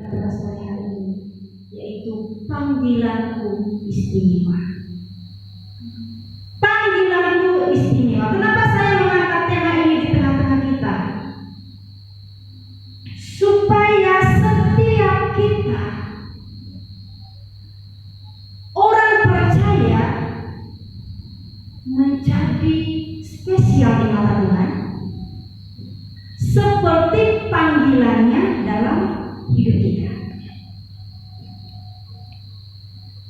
pada sore hari ini, yaitu panggilanku istimewa. Panggilanku istimewa. Kenapa saya mengangkat tema ini di tengah-tengah kita? Supaya setiap kita orang percaya menjadi spesial di mata Tuhan, seperti panggilannya dalam hidup kita.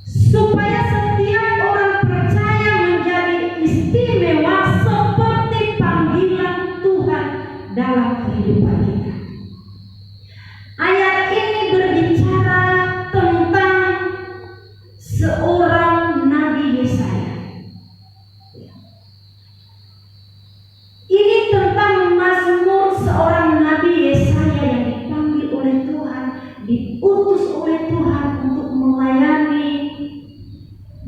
Supaya setiap orang percaya menjadi istimewa seperti panggilan Tuhan dalam kehidupan kita. Ayat ini berbicara tentang seorang Nabi Yesaya. Ini tentang mazmur seorang Nabi Yesaya yang dipanggil oleh Tuhan, diutus oleh Tuhan untuk melayani,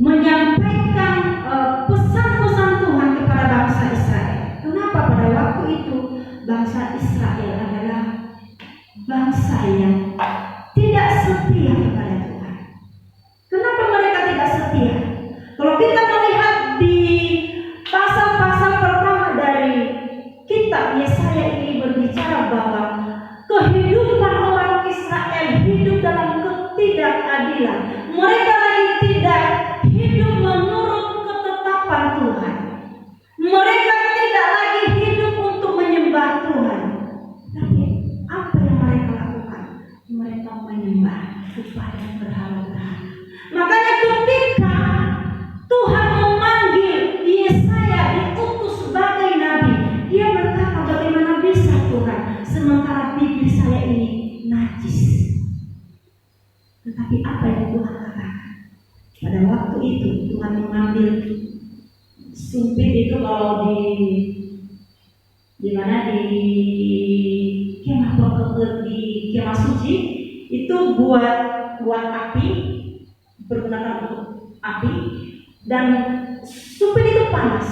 menyampaikan pesan-pesan Tuhan kepada bangsa Israel. Kenapa pada waktu itu bangsa Israel adalah bangsa yang tidak setia kepada Tuhan? Kenapa mereka tidak setia? Kalau kita melihat di pasal-pasal pertama dari kitab Yesaya ini berbicara bahwa kehidupan orang Israel hidup dalam ketidakadilan. Mereka lagi tidak hidup menurut ketetapan Tuhan. Mereka tidak lagi hidup untuk menyembah Tuhan. Tapi apa yang mereka lakukan? Mereka menyembah kepada berhala-berhala. Makanya ketika Tuhan memanggil Yesaya diutus sebagai nabi, dia berkata, bagaimana bisa Tuhan sementara bibir saya ini najis? Tetapi apa yang Tuhan katakan? Pada waktu itu Tuhan mengambil sumpit itu, kalau di mana di kemah suci itu buat api, bergunakan untuk api, dan sumpit itu panas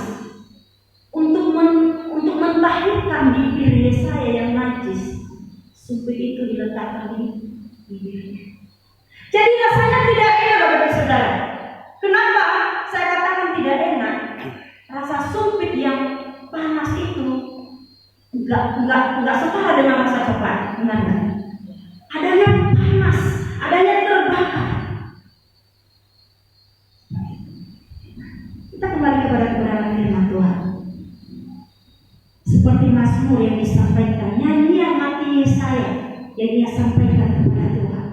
untuk mentahirkan bibir Yesaya yang najis. Sumpit itu diletakkan di bibirnya. Jadi rasanya tidak enak, Bapak Saudara. Kenapa saya katakan tidak enak? Rasa sumpit yang panas itu enggak setara dengan rasa coklat, benar kan? Adanya panas, adanya terbakar. Kita kembali kepada kebenaran firman Tuhan. Seperti mazmur yang disampaikan, nyanyian hati Yesaya yang dia sampaikan kepada Tuhan.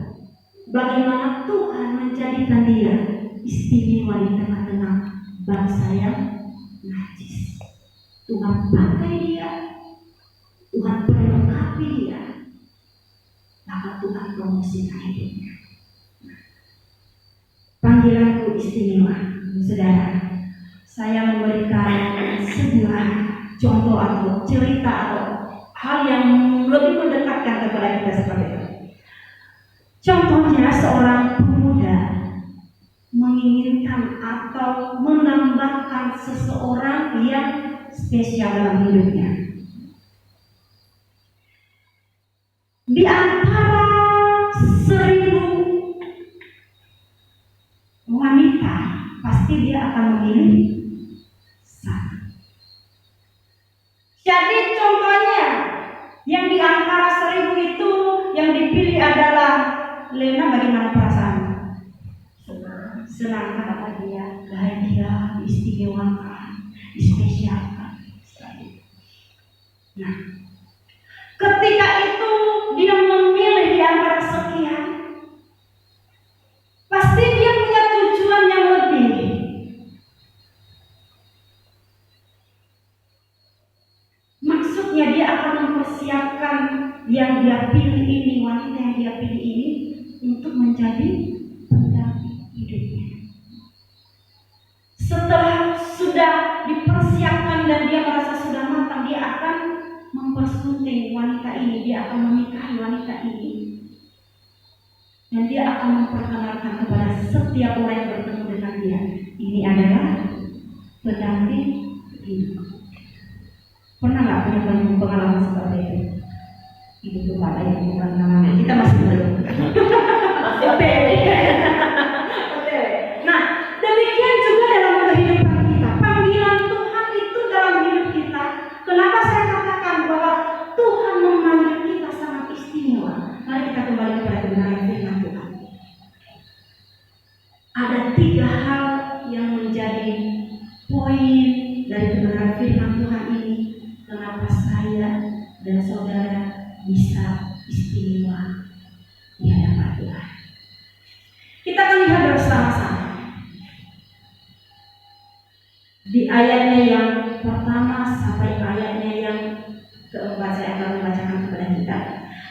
Bagaimana Tuhan menjadikan dia istimewa di tengah-tengah bangsa yang najis. Tuhan pakai dia, Tuhan perlengkapi dia, maka Tuhan promosikan hidupnya. Panggilanku istimewa, saudara. Saya memberikan sebuah contoh atau cerita atau hal yang lebih mendekatkan kepada kita seperti itu. Contohnya seorang pemuda menginginkan atau menambahkan seseorang yang spesial dalam hidupnya. Di antara 1000 wanita, pasti dia akan memilih satu. Jadi contohnya, yang di antara 1000 itu yang dipilih adalah Lena. Bagaimana perasaan? Senang kata dia, bahagia, istimewakan, dispesialkan. Nah, ketika itu dia memilih di antara sekian, pasti dia punya tujuan yang lebih. Maksudnya dia akan mempersiapkan yang dia pilih ini, wanita yang dia pilih ini, untuk menjadi pendamping hidupnya. Setelah sudah dipersiapkan dan dia merasa sudah matang, dia akan mempersunting wanita ini, dia akan menikahi wanita ini, dan dia akan memperkenalkan kepada setiap orang yang bertemu dengan dia, ini adalah pendamping hidup. Pernah nggak punya pengalaman seperti itu? Itu pada yang bukan namanya, kita masih belum.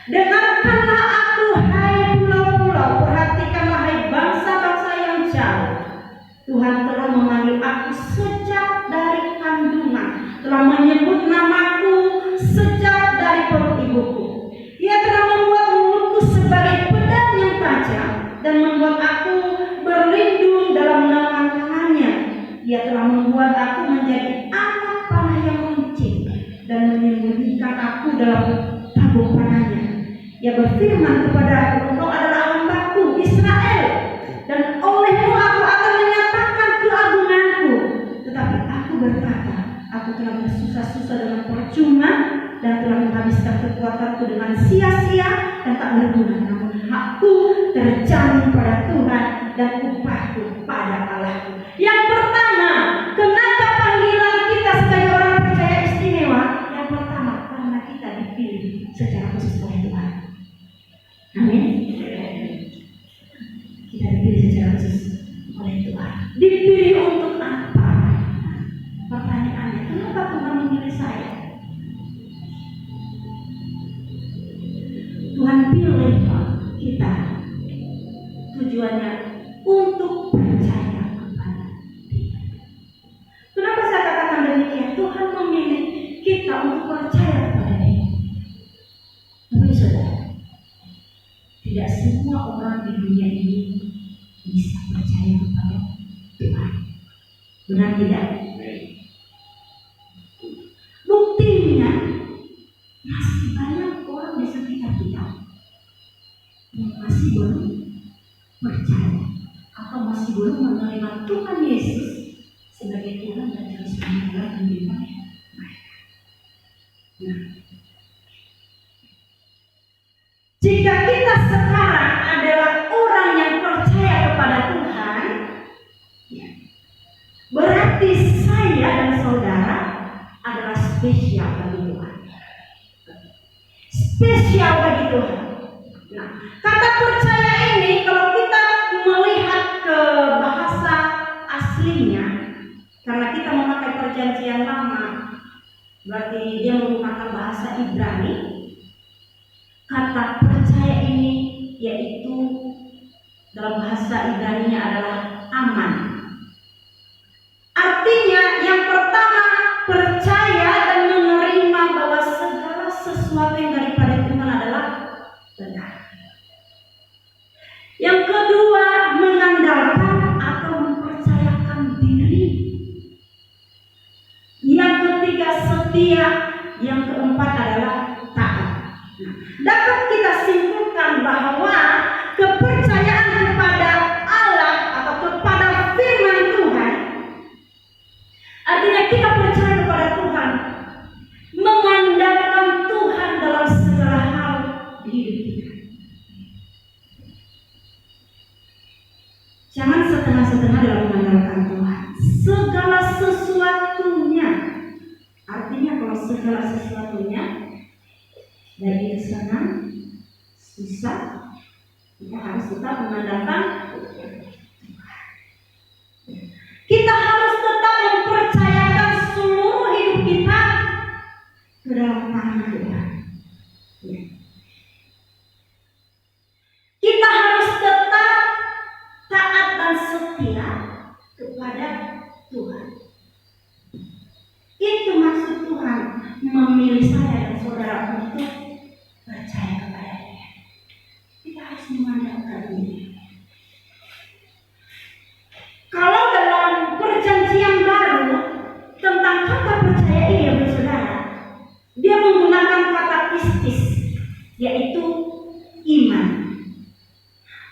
Dengarkanlah aku, hai pulau-pulau, perhatikanlah hai bangsa-bangsa yang jauh. Tuhan telah memanggil aku sejak dari kandungan, telah menyebut namaku sejak dari perut ibuku. Ia telah membuat mulutku sebagai pedang yang tajam dan membuat aku berlindung dalam naungan tangannya. Ia telah membuat aku menjadi anak panah yang runcing dan menyembunyikan aku dalam tabung panahnya. Ia berfirman kepada aku, engkau adalah hambaku Israel, dan olehmu aku akan menyatakan keagunganku. Tetapi aku berkata, aku telah bersusah-susah dengan percuma dan telah menghabiskan kekuatanku dengan sia-sia dan tak berguna. Namun hakku terjamin pada Tuhan dan upahku pada Allahku. Yang pertama, kenapa panggilan kita sebagai orang percaya istimewa? Yang pertama, karena kita dipilih secara khusus oleh Tuhan. Amin. Kita dipilih secara khusus oleh Tuhan. Dipilih untuk apa? Pertanyaannya, kenapa Tuhan memilih saya? Tuhan pilih kita. Tujuannya untuk percaya kepada Dia. Kenapa saya katakan demikian? Tuhan memilih kita untuk percaya kepada Dia. Tapi saudara, tidak semua orang di dunia ini bisa percaya kepada Tuhan. Benar tidak? Buktinya masih banyak orang di sekitar kita yang masih belum percaya atau masih belum menerima Tuhan Yesus sebagai Tuhan dan Juru Selamat dalam hidup mereka. Nah, jika kita sekarang adalah orang yang percaya kepada Tuhan, ya, berarti saya dan saudara adalah spesial bagi Tuhan. Spesial bagi Tuhan. Nah, kata percaya ini kalau kita melihat ke bahasa aslinya, karena kita memakai perjanjian lama, berarti dia menggunakan bahasa Ibrani. Kata percaya ini yaitu dalam bahasa Ibraninya adalah aman. Artinya yang pertama, percaya dan menerima bahwa segala sesuatu yang daripada Tuhan adalah benar. Yang kedua, mengandalkan atau mempercayakan diri. Yang ketiga, setia. Yang keempat adalah taat. Dapat kita simpulkan bahwa kepercayaan kepada Allah atau kepada firman Tuhan, artinya kita percaya kepada Tuhan, mengandalkan Tuhan dalam segala hal di hidup kita. Jangan setengah-setengah dalam mengandalkan Tuhan. Segala sesuatunya. Artinya kalau segala sesuatunya, baik itu senang, susah, kita harus tetap mengandalkan Tuhan. Kita harus tetap mempercayakan seluruh hidup kita ke dalam tangan Tuhan. Kita harus tetap taat dan setia kepada Tuhan. Itu maksud Tuhan memilih saya dan saudara untuk percaya kepada Dia. Kita harus mengandalkan Dia. Kalau dalam perjanjian baru tentang kata percaya ini, saudara, dia menggunakan kata pistis, yaitu iman.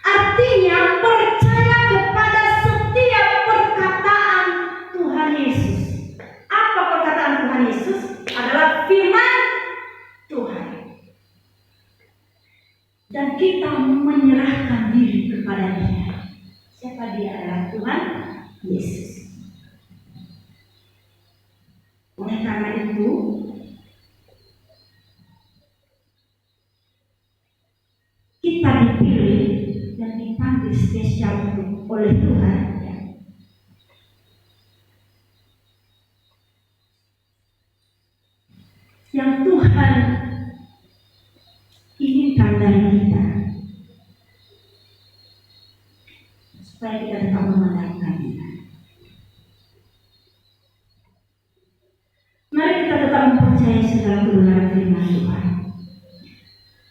Artinya percaya kepada setiap perkataan Tuhan Yesus. Apa perkataan Tuhan Yesus? Adalah firman Tuhan. Dan kita menyerahkan diri kepada Dia. Siapa Dia? Adalah Tuhan Yesus. Oleh karena itu, kita dipilih dan dipanggil spesial oleh Tuhan. Yang Tuhan menyembunyikan dari kita.